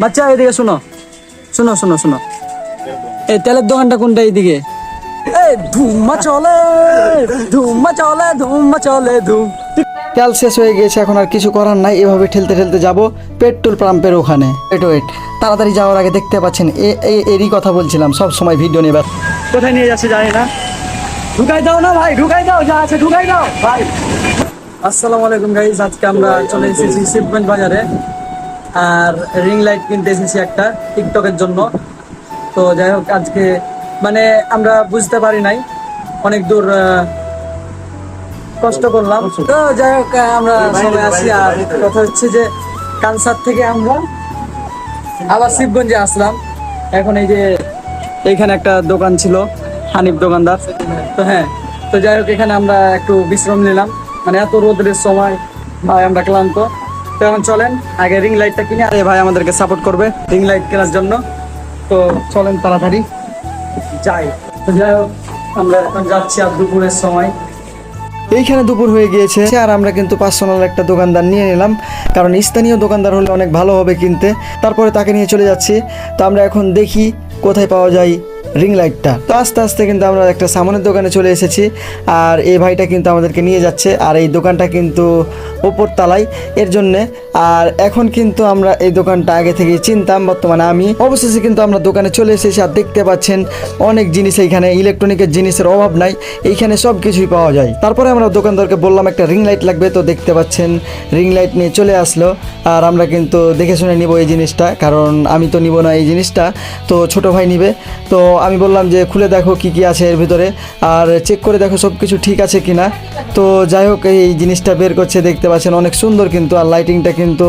বাচ্চা এদিকে শোনো শোনো শোনো শোনো, এই তেলের দোকানটা কোনটা? এইদিকে ধুম্মা চলে ধুম্মা চলে ধুম্মা চলে ধুম। তেল শেষ হয়ে গিয়েছে, এখন আর কিছু করার নাই, এভাবে ঠেলতে ঠেলতে যাব পেট্রোল পাম্পের ওখানে। ওয়েট তাড়াতাড়ি যাওয়ার আগে দেখতে পাচ্ছেন এরই কথা বলছিলাম, সব সময় ভিডিও নেবার। কোথায় নিয়ে যাচ্ছে জানি না, ঢুকাই দাও না ভাই, ঢুকাই দাও, যা আছে ঢুকাই দাও ভাই। আসসালামু আলাইকুম গাইস, আজকে আমরা চলে এসেছি শিবগঞ্জ বাজারে, আর রিং লাইট কিনতে এসেছি একটা টিকটকের জন্য। তো যাই হোক, আজকে মানে আমরা বুঝতে পারি নাই, অনেক দূর কষ্ট করলাম। তো যাই হোক, আমরা সবাই আসি। আর কথা হচ্ছে যে কানসার থেকে আমরা আবার শিবগঞ্জে আসলাম। এখন এই যে এইখানে একটা দোকান ছিল, হানিফ দোকানদার। তো হ্যাঁ, তো যাই হোক, এখানে আমরা একটু বিশ্রাম নিলাম, মানে এত রোদের সময় ভাই আমরা ক্লান্ত। তো এখন চলেন আগে রিং লাইটটা কিনে, আরে ভাই আমাদেরকে সাপোর্ট করবে রিং লাইট কেনার জন্য। তো চলেন তাড়াতাড়ি যাই। তো যাই হোক, আমরা এখন যাচ্ছি আর দুপুরের সময়। এইখানে দুপুর হয়ে গিয়েছে, আর আমরা কিন্তু পার্সোনাল একটা দোকানদার নিয়ে নিলাম, কারণ স্থানীয় দোকানদার হলে অনেক ভালো হবে কিনতে। তারপরে তাকে নিয়ে চলে যাচ্ছি। তো আমরা এখন দেখি কোথায় পাওয়া যায় রিং লাইটটা। তো আস্তে আস্তে কিন্তু আমরা একটা সামনের দোকানে চলে এসেছি, আর এই ভাইটা কিন্তু আমাদেরকে নিয়ে যাচ্ছে। আর এই দোকানটা কিন্তু ওপর তালায়, এর জন্যে। আর এখন কিন্তু আমরা এই দোকানটা আগে থেকেই চিনতাম, বর্তমানে আমি অবশেষে কিন্তু আমরা দোকানে চলে এসেছি। আর দেখতে পাচ্ছেন অনেক জিনিস, এইখানে ইলেকট্রনিকের জিনিসের অভাব নাই, এইখানে সব কিছুই পাওয়া যায়। তারপরে আমরা দোকানদারকে বললাম একটা রিং লাইট লাগবে, তো দেখতে পাচ্ছেন রিং লাইট নিয়ে চলে আসলো। আর আমরা কিন্তু দেখে শুনে নিব এই জিনিসটা, কারণ আমি তো নিব না এই জিনিসটা, তো ছোট ভাই নিবে। তো আমি বললাম যে খুলে দেখো কি কি আছে এর ভিতরে, আর চেক করে দেখো সব কিছু ঠিক আছে কিনা। তো যাই হোক, এই জিনিসটা বের করছে, দেখতে পাচ্ছেন অনেক সুন্দর কিন্তু, আর লাইটিংটা কিন্তু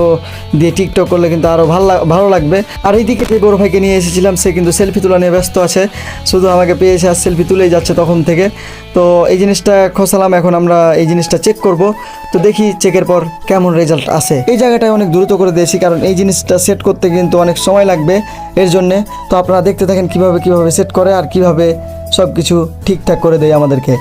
দিয়ে টিকটক করলে কিন্তু আরও ভালো লাগবে। আর এইদিকে যে বড় ভাইকে নিয়ে এসেছিলাম, সে কিন্তু সেলফি তোলা নিয়ে ব্যস্ত আছে, শুধু আমাকে পেয়েছে আর সেলফি তুলেই যাচ্ছে তখন থেকে। তো এই জিনিসটা খোসালাম, এখন আমরা এই জিনিসটা চেক করব। তো দেখি চেকের পর কেমন রেজাল্ট আসে। এই জায়গাটায় অনেক দ্রুত করে দিয়েছি, কারণ এই জিনিসটা সেট করতে কিন্তু অনেক সময় লাগবে এর জন্যে। তো আপনারা দেখতে থাকেন কিভাবে সেট করে আর কিভাবে সব কিছু ঠিকঠাক করে দেয় আমাদেরকে।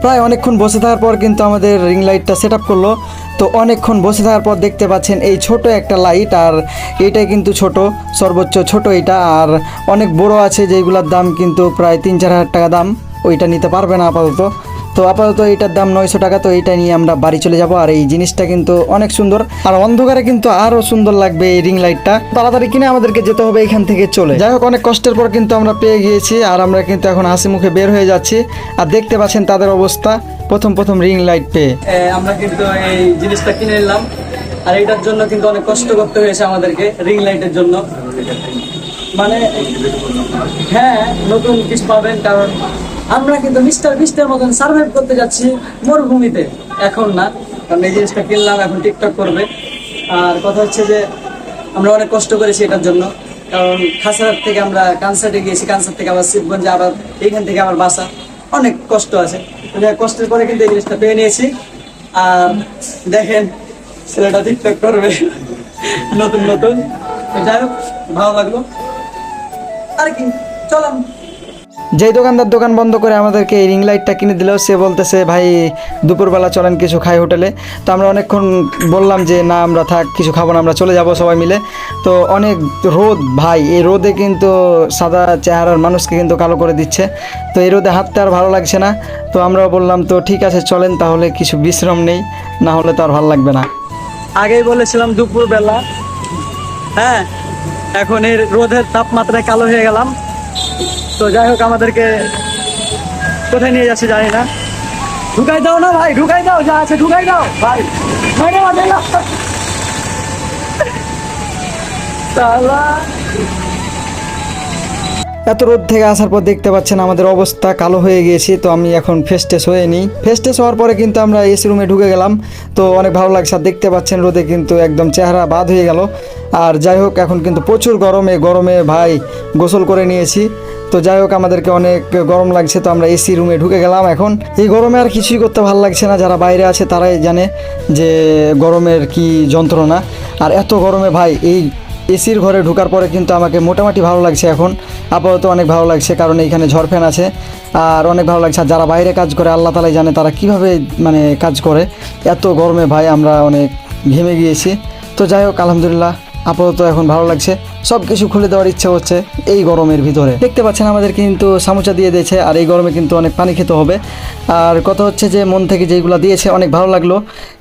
প্রায় অনেকক্ষণ বসে থাকার পর কিন্তু আমাদের রিং লাইটটা সেট আপ করলো। তো অনেকক্ষণ বসে থাকার পর দেখতে পাচ্ছেন এই ছোট একটা লাইট, আর এইটাই কিন্তু ছোট, সর্বোচ্চ ছোট এইটা। আর অনেক বড় আছে যেগুলোর দাম কিন্তু প্রায় 3-4 হাজার টাকা দাম, ওইটা নিতে পারবে না আপাতত। তো আপাতত এইটার দাম 900 টাকা। তো এইটা নিয়ে আমরা বাড়ি চলে যাব। আর এই জিনিসটা কিন্তু অনেক সুন্দর, আর অন্ধকারে কিন্তু আরও সুন্দর লাগবে এই রিং লাইটটা। তাড়াতাড়ি কিনে আমাদেরকে যেতে হবে এখান থেকে চলে। যাই হোক, অনেক কষ্টের পর কিন্তু আমরা পেয়ে গিয়েছি, আর আমরা কিন্তু এখন হাসি মুখে বের হয়ে যাচ্ছি। আর দেখতে পাচ্ছেন তাদের অবস্থা প্রথম রিং লাইট পেয়ে। আমরা কিন্তু এই জিনিসটা কিনে নিলাম, আর এটার জন্য কিন্তু অনেক কষ্ট করতে হয়েছে আমাদেরকে, রিং লাইটের জন্য। মানে হ্যাঁ, নতুন কিছু পাবেন, কারণ আমরা কিন্তু মিস্টার বিস্টের মতন সার্ভাইভ করতে যাচ্ছি মরুভূমিতে, এখন না। কারণ এই জিনিসটা কিনলাম, এখন টিকটক করবে। আর কথা হচ্ছে যে আমরা অনেক কষ্ট করেছি এটার জন্য, কারণ খাসারহাট থেকে আমরা কানসার্টে গিয়েছি, কানসার্ট থেকে আবার শিবগঞ্জে, আবার এইখান থেকে আবার বাসা, অনেক কষ্ট আছে। কষ্টের পরে কিন্তু এই জিনিসটা পেয়ে নিয়েছি। আর দেখেন ছেলেটা টিকটক করবে নতুন। যাই হোক, ভালো লাগলো আর কি। চলাম। যেই দোকানদার দোকান বন্ধ করে আমাদেরকে এই রিং লাইটটা কিনে দিল, সে বলতেছে ভাই দুপুরবেলা চলেন কিছু খাই হোটেলে। তো আমরা অনেকক্ষণ বললাম যে না, আমরা থাক, কিছু খাবো না, আমরা চলে যাব সবাই মিলে। তো অনেক রোদ ভাই, এই রোদে কিন্তু সাদা চেহারার মানুষকে কিন্তু কালো করে দিচ্ছে। তো এই রোদে হাঁটতে আর ভালো লাগছে না। তো আমরাও বললাম তো ঠিক আছে চলেন তাহলে কিছু বিশ্রাম নেই, না হলে তো আর ভালো লাগবে না। আগেই বলেছিলাম দুপুরবেলা, হ্যাঁ, এখন এর রোদের তাপমাত্রায় কালো হয়ে গেলাম। তো যাই হোক, আমাদেরকে কোথায় নিয়ে যাচ্ছে জানি না, ঢুকাই দাও না ভাই, ঢুকাই দাও, যা আছে ঢুকাই দাও ভাই। এত রোদ থেকে আসার পর দেখতে পাচ্ছেন আমাদের অবস্থা কালো হয়ে গিয়েছে। তো আমি এখন ফ্রেশ হয়ে নিই। ফ্রেশ হওয়ার পরে কিন্তু আমরা এসি রুমে ঢুকে গেলাম। তো অনেক ভালো লাগছে। আর দেখতে পাচ্ছেন রোদে কিন্তু একদম চেহারা বাদ হয়ে গেল। আর যাই হোক, এখন কিন্তু প্রচুর গরমে ভাই গোসল করে নিয়েছি। তো যাই হোক, আমাদেরকে অনেক গরম লাগছে, তো আমরা এসি রুমে ঢুকে গেলাম। এখন এই গরমে আর কিছুই করতে ভালো লাগছে না, যারা বাইরে আছে তারাই জানে যে গরমের কি যন্ত্রণা। আর এত গরমে ভাই এই এসির ঘরে ঢোকার পরে কিন্তু আমাকে মোটামুটি ভালো লাগছে এখন, আপাতত অনেক ভালো লাগছে, কারণ এইখানে ঝড় ফ্যান আছে আর অনেক ভালো লাগছে। আর যারা বাইরে কাজ করে আল্লাহ তালাই জানে তারা কিভাবে মানে কাজ করে, এত গরমে ভাই আমরা অনেক ঘেমে গিয়েছি। তো যাই হোক আলহামদুলিল্লাহ আপাতত এখন ভালো লাগছে, সব কিছু খুলে দেওয়ার ইচ্ছা হচ্ছে এই গরমের ভিতরে। দেখতে পাচ্ছেন আমাদের কিন্তু সামোসা দিয়ে দিয়েছে, আর এই গরমে কিন্তু অনেক পানি খেতে হবে। আর কথা হচ্ছে যে মন থেকে যেগুলো দিয়েছে অনেক ভালো লাগলো,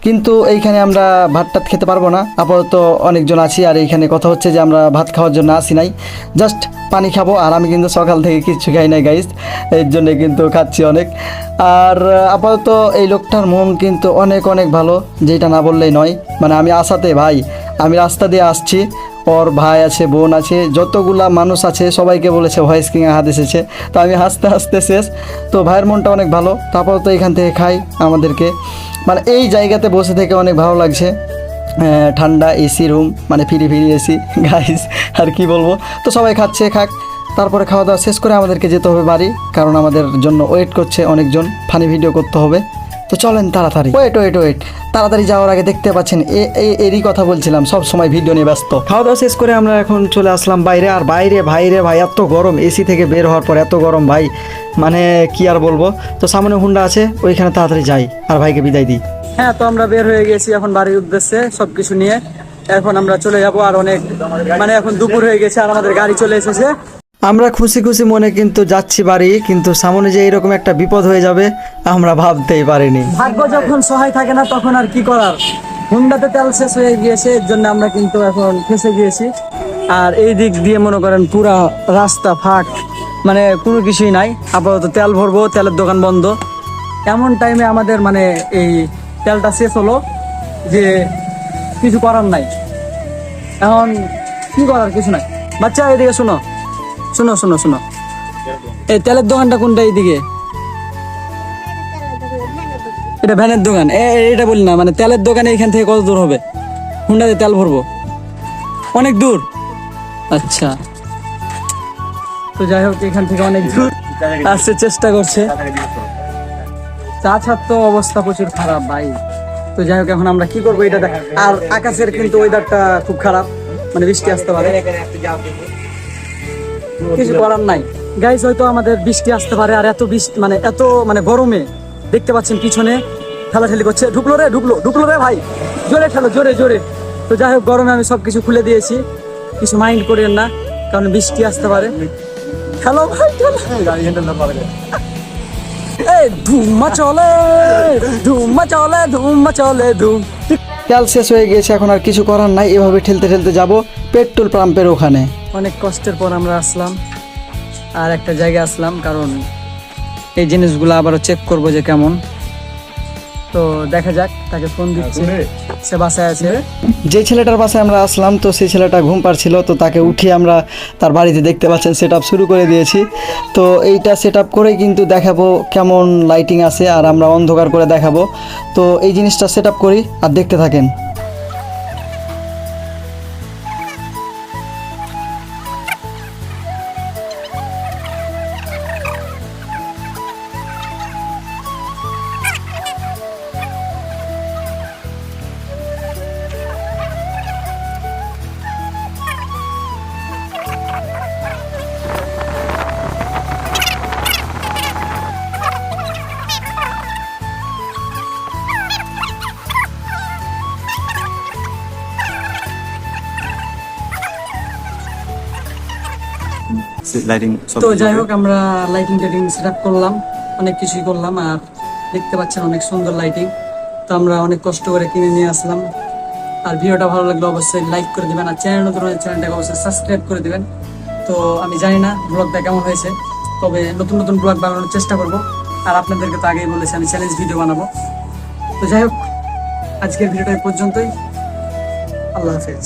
কিন্তু এইখানে আমরা ভাত টাত খেতে পারবো না, আপাতত অনেকজন আছি। আর এইখানে কথা হচ্ছে যে আমরা ভাত খাওয়ার জন্য আসি নাই, জাস্ট পানি খাবো। আর আমি কিন্তু সকাল থেকে কিচ্ছু খাই নাই গাইস, এর জন্যে কিন্তু খাচ্ছি অনেক। আর আপাতত এই লোকটার মন কিন্তু অনেক অনেক ভালো, যেটা না বললেই নয়। মানে আমি আসাতে ভাই, আমি রাস্তা দিয়ে আসছি, ওর ভাই আছে, বোন আছে, যতগুলা মানুষ আছে সবাইকে বলেছে ভয়েস কিং হাত এসেছে। তো আমি হাসতে হাসতে শেষ। তো ভাইয়ের মনটা অনেক ভালো, তারপর তো এখান থেকে খাই আমাদেরকে, মানে এই জায়গাতে বসে থেকে অনেক ভালো লাগছে। ঠান্ডা এসি রুম, মানে ফিরি ফিরি এসি গাইস, আর কি বলবো। তো সবাই খাচ্ছে, খাক, তারপরে খাওয়া দাওয়া শেষ করে আমাদেরকে যেতে হবে বাড়ি, কারণ আমাদের জন্য ওয়েট করছে অনেকজন, ফানি ভিডিও করতে হবে। তো চলেন তাড়াতাড়ি, ওয়েট তাড়াতাড়ি যাওয়ার আগে দেখতে পাচ্ছেন এরই কথা বলছিলাম, সব সময় ভিডিও নিয়ে ব্যস্ত। খাওয়া দাওয়া শেষ করে আমরা এখন চলে আসলাম বাইরে। আর বাইরে ভাই এত গরম, এসি থেকে বের হওয়ার পর এত গরম ভাই, মানে কি আর বলবো। তো সামনে হুন্ডা আছে, ওইখানে তাড়াতাড়ি যাই আর ভাইকে বিদায় দিই। হ্যাঁ, তো আমরা বের হয়ে গেছি এখন বাড়ির উদ্দেশ্যে সবকিছু নিয়ে। এখন আমরা চলে যাব, আর অনেক মানে এখন দুপুর হয়ে গেছে আর আমাদের গাড়ি চলে এসেছে। আমরা খুশি খুশি মনে কিন্তু যাচ্ছি বাড়ি, কিন্তু সামনে যে এরকম একটা বিপদ হয়ে যাবে আমরা ভাবতেই পারিনি। ভাগ্য যখন সহায় থাকে না তখন আর কি করার, হুন্ডাতে তেল শেষ হয়ে গিয়েছে, এর জন্য আমরা কিন্তু এখন ফেসে গিয়েছি। আর এই দিক দিয়ে মনে করেন পুরা রাস্তা ফাঁক, মানে কোনো কিছুই নাই। আপাতত তেল ভরবো, তেলের দোকান বন্ধ। এমন টাইমে আমাদের মানে এই তেলটা শেষ হলো যে কিছু করার নাই, এখন কি করার কিছু নাই। বাচ্চা এদিকে শোনো, এই তেলের দোকানটা কোনটা? এইদিকে এটা ভ্যানের দোকান। এটা বলি না, মানে তেলের দোকানে এখান থেকে কত দূর হবে? হুন্ডাতে তেল ভরবো, অনেক দূর। আচ্ছা, তো যাই হোক এখান থেকে অনেক দূর আসতে চেষ্টা করছে। চা তো অবস্থা প্রচুর খারাপ ভাই। তো যাই হোক এখন আমরা কি করবো এটা দেখ। আর আকাশের কিন্তু ওয়েদারটা খুব খারাপ, মানে বৃষ্টি আসতে পারে, কিছু করার নাই গাইস। হয়তো আমাদের বৃষ্টি আসতে পারে। আর এত বৃষ্টি মানে এত মানে গরমে দেখতে পাচ্ছেন পিছনে ঠেলাঠেলি করছে। ঢুকলো রে ভাই, জোরে ঠেলো, জোরে। তো যাই হোক গরমে আমি সবকিছু খুলে দিয়েছি, কিছু মাইন্ড করেন না, কারণ বৃষ্টি আসতে পারে। হ্যালো ভাই, ধুম্মা চলে। তেল শেষ হয়ে গিয়েছে, এখন আর কিছু করার নাই, এভাবে ঠেলতে যাব পেট্রোল পাম্পের ওখানে। অনেক কষ্টের পর আমরা আসলাম আর একটা জায়গায় আসলাম, কারণ এই জিনিসগুলো আবারও চেক করবো যে কেমন। তো দেখা যাক, তাকে ফোন দিচ্ছি, সে বাসায় আছে। যে ছেলেটার বাসায় আমরা আসলাম, তো সেই ছেলেটা ঘুম পাচ্ছিল, তো তাকে উঠিয়ে আমরা তার বাড়িতে দেখতে পাচ্ছেন সেট আপ শুরু করে দিয়েছি। তো এইটা সেট আপ করেই কিন্তু দেখাবো কেমন লাইটিং আছে, আর আমরা অন্ধকার করে দেখাবো। তো এই জিনিসটা সেট আপ করি আর দেখতে থাকেন। তো যাই হোক আমরা লাইটিং সেট আপ করলাম, অনেক কিছুই করলাম। আর দেখতে পাচ্ছেন অনেক সুন্দর লাইটিং, তো আমরা অনেক কষ্ট করে কিনে নিয়ে আসলাম। আর ভিডিওটা ভালো লাগলে অবশ্যই লাইক করে দিবেন, আর চ্যানেল নতুন হলে চ্যানেলটাকে অবশ্যই সাবস্ক্রাইব করে দিবেন। তো আমি জানি না ব্লগটা কেমন হয়েছে, তবে নতুন ব্লগ বানানোর চেষ্টা করব। আর আপনাদেরকে তো আগেই বলেছি আমি চ্যালেঞ্জ ভিডিও বানাবো। তো যাই হোক আজকের ভিডিওটা এই পর্যন্তই। আল্লাহ হাফেজ।